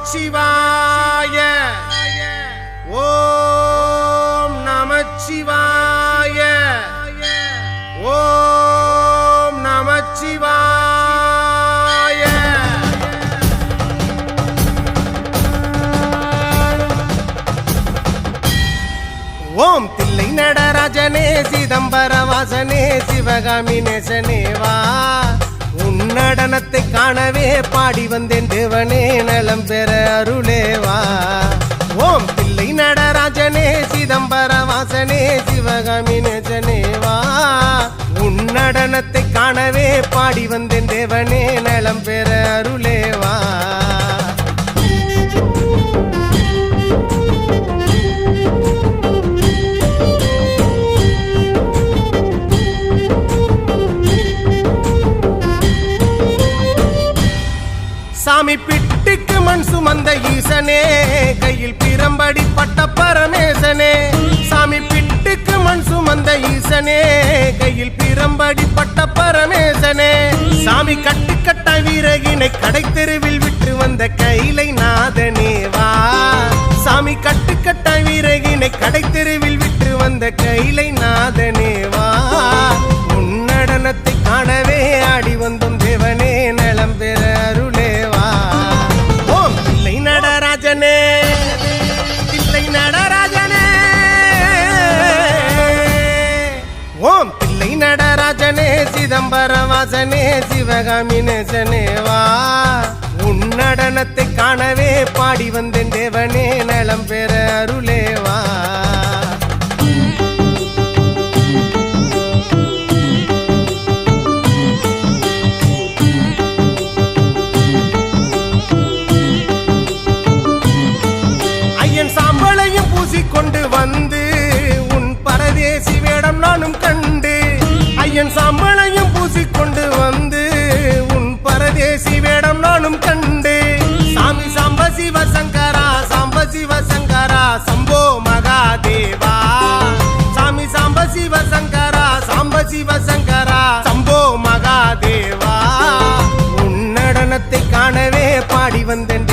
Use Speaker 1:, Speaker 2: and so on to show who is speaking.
Speaker 1: நமச்சிவாய ஓம் நமச்சிவாய ஓம் நமச்சிவாய ஓம் தில்லை நடராஜனே சிதம்பர வாசனே சிவகாமி நேசனேவா உன்னடனத்தை காணவே பாடி வந்தேன் தேவனே நலம் பெற அருளேவா ஓம் தில்லை நடராஜனே சிதம்பர வாசனே சிவகாமி நேசனேவா உன்னடனத்தை காணவே பாடி வந்தேன் தேவனே நலம் பெற அருளேவா சாமி பிட்டுக்கு மண் சுமந்த ஈசனே கையில் பிரம்படி பட்ட பரமேசனே சாமி பிட்டுக்கு மண் சுமந்த ஈசனே கையில் பிரம்படி பட்ட பரமேசனே சாமி கட்டுக்கட்ட வீரகினை கடை தெருவில் விட்டு வந்த கைலை நாதனேவா சாமி கட்டுக்கட்ட வீரகினை கடை தெருவில் விட்டு வந்த கைலை நாதனேவா உன்னடனத்தை காணவே ஆடி வந்தோம் தேவனே நலம் பெற அருளேவா ஓம் தில்லை நடராஜனே தில்லை நடராஜனே ஓம் தில்லை நடராஜனே சிதம்பர வாசனே சிவகாமி நேசனேவா உன்னடனத்தை காணவே பாடி வந்தேன் தேவனே நலம் பெற அருளேவா கொண்டு வந்து உன் பரதேசி வேடம் நானும் கண்டு ஐயன் சாம்பளையும் பூசிக்கொண்டு வந்து உன் பரதேசி வேடம் நானும் கண்டு சாமி சாம்ப சிவசங்கரா சாம்ப சிவசங்கரா சம்போ மகாதேவா சாமி சாம்ப சிவசங்கரா சாம்ப சிவசங்கரா சம்போ மகாதேவா உன்னடனத்தை காணவே பாடி வந்தேன்